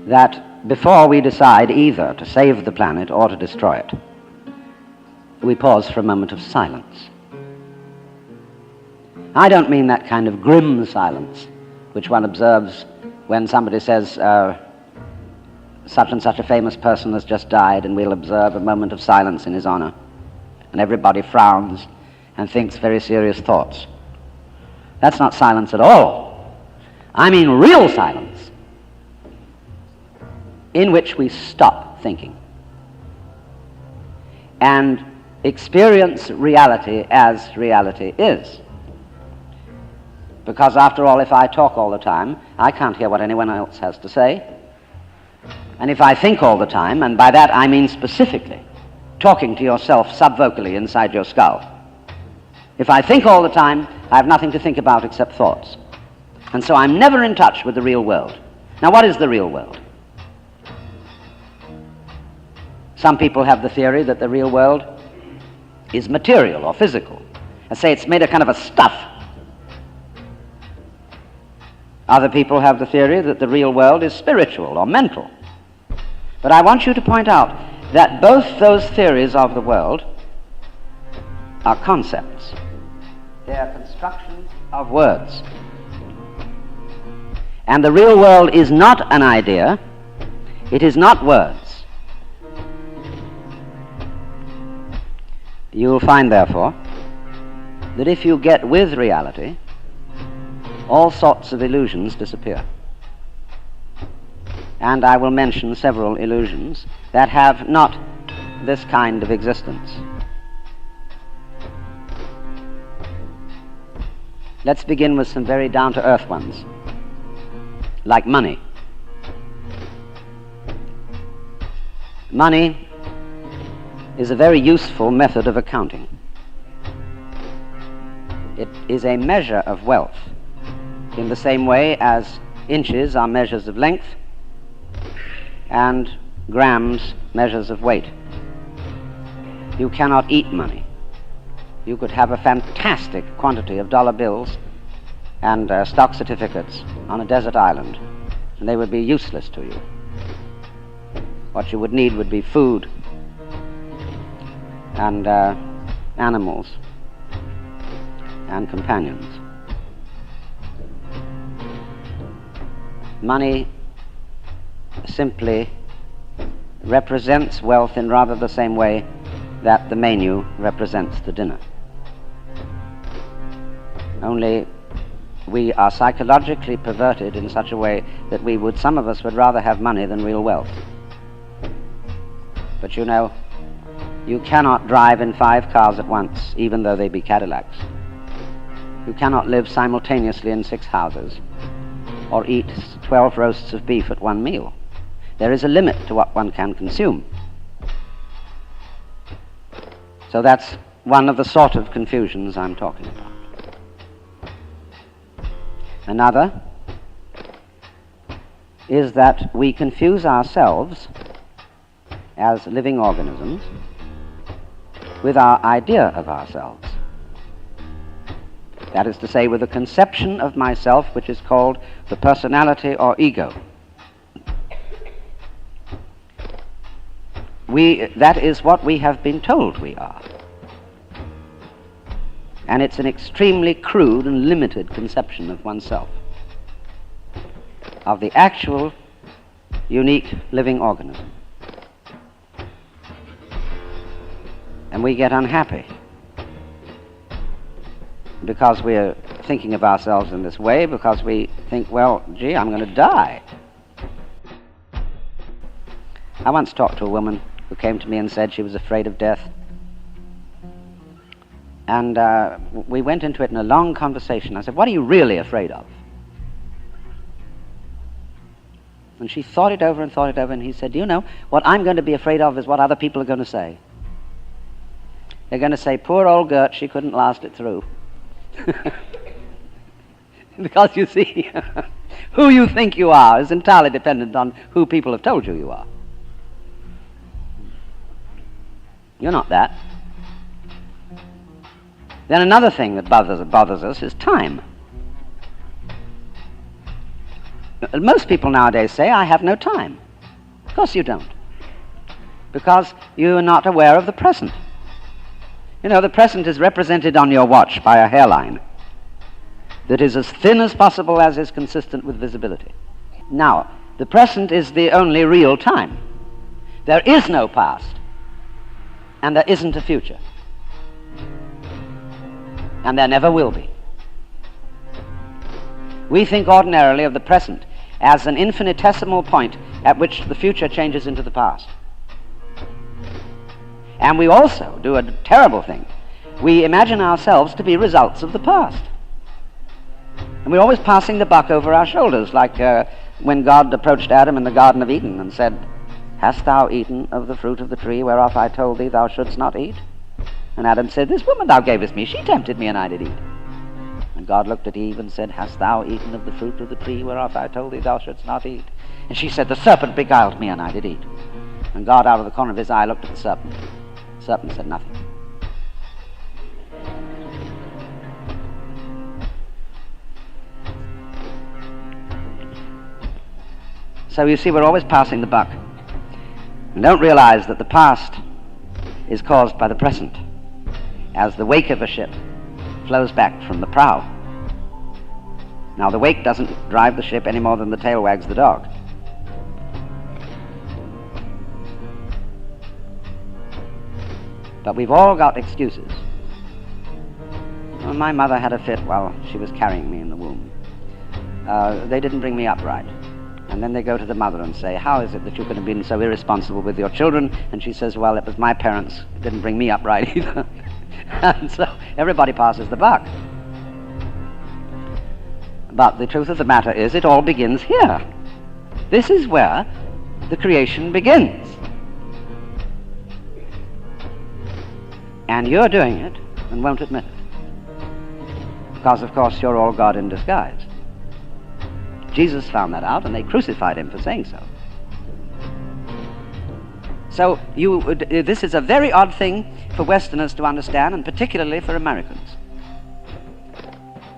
that before we decide either to save the planet or to destroy it, we pause for a moment of silence. I don't mean that kind of grim silence which one observes when somebody says such and such a famous person has just died, and we'll observe a moment of silence in his honor, and everybody frowns and thinks very serious thoughts. That's not silence at all. I mean real silence, in which we stop thinking and experience reality as reality is. Because after all, if I talk all the time, I can't hear what anyone else has to say. And if I think all the time, and by that I mean specifically talking to yourself subvocally inside your skull, if I think all the time, I have nothing to think about except thoughts. And so I'm never in touch with the real world. Now, what is the real world? Some people have the theory that the real world is material or physical. I say it's made of kind of a stuff. Other people have the theory that the real world is spiritual or mental. But I want you to point out that both those theories of the world are concepts. They are constructions of words. And the real world is not an idea. It is not words. You will find, therefore, that if you get with reality, all sorts of illusions disappear. And I will mention several illusions that have not this kind of existence. Let's begin with some very down-to-earth ones, like money. Money is a very useful method of accounting. It is a measure of wealth, in the same way as inches are measures of length and grams measures of weight. You cannot eat money. You could have a fantastic quantity of dollar bills and stock certificates on a desert island, and they would be useless to you. What you would need would be food and animals and companions. Money simply represents wealth in rather the same way that the menu represents the dinner. Only we are psychologically perverted in such a way that some of us would rather have money than real wealth. But you know, you cannot drive in 5 cars at once, even though they be Cadillacs. You cannot live simultaneously in 6 houses, or eat 12 roasts of beef at one meal. There is a limit to what one can consume. So that's one of the sort of confusions I'm talking about. Another is that we confuse ourselves as living organisms with our idea of ourselves. That is to say, with a conception of myself which is called the personality or ego. That is what we have been told we are. And it's an extremely crude and limited conception of oneself, of the actual, unique living organism. And we get unhappy because we're thinking of ourselves in this way, because we think, well, gee, I'm going to die. I once talked to a woman who came to me and said she was afraid of death. And we went into it in a long conversation. I said, what are you really afraid of? And she thought it over, and he said, do you know, what I'm going to be afraid of is what other people are going to say. They're going to say, poor old Gert, she couldn't last it through. Because you see, who you think you are is entirely dependent on who people have told you are. You're not that. Then another thing that bothers us is time. Most people nowadays say, I have no time. Of course you don't. Because you are not aware of the present. You know, the present is represented on your watch by a hairline that is as thin as possible, as is consistent with visibility. Now, the present is the only real time. There is no past, and there isn't a future. And there never will be. We think ordinarily of the present as an infinitesimal point at which the future changes into the past. And we also do a terrible thing. We imagine ourselves to be results of the past. And we're always passing the buck over our shoulders, like when God approached Adam in the Garden of Eden and said, "Hast thou eaten of the fruit of the tree whereof I told thee thou shouldst not eat?" And Adam said, "This woman thou gavest me, she tempted me, and I did eat." And God looked at Eve and said, "Hast thou eaten of the fruit of the tree whereof I told thee thou shouldst not eat?" And she said, "The serpent beguiled me, and I did eat." And God, out of the corner of his eye, looked at the serpent. The serpent said nothing. So you see, we're always passing the buck, and don't realize that the past is caused by the present, as the wake of a ship flows back from the prow. Now, the wake doesn't drive the ship any more than the tail wags the dog. But we've all got excuses. Well, my mother had a fit while she was carrying me in the womb. They didn't bring me up right. And then they go to the mother and say, "How is it that you could have been so irresponsible with your children?" And she says, "Well, it was my parents. It didn't bring me up right either." And so everybody passes the buck. But the truth of the matter is, it all begins here. This is where the creation begins. And you're doing it and won't admit it. Because, of course, you're all God in disguise. Jesus found that out, and they crucified him for saying so. So this is a very odd thing for Westerners to understand, and particularly for Americans,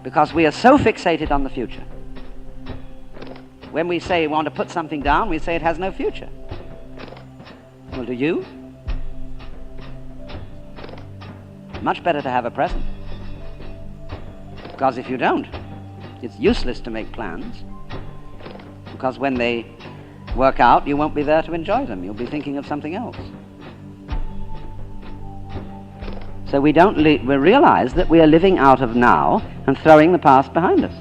because we are so fixated on the future. When we say we want to put something down, we say it has no future. Well, do you? Much better to have a present, because if you don't, it's useless to make plans, because when they work out, you won't be there to enjoy them. You'll be thinking of something else. So we realize that we are living out of now and throwing the past behind us.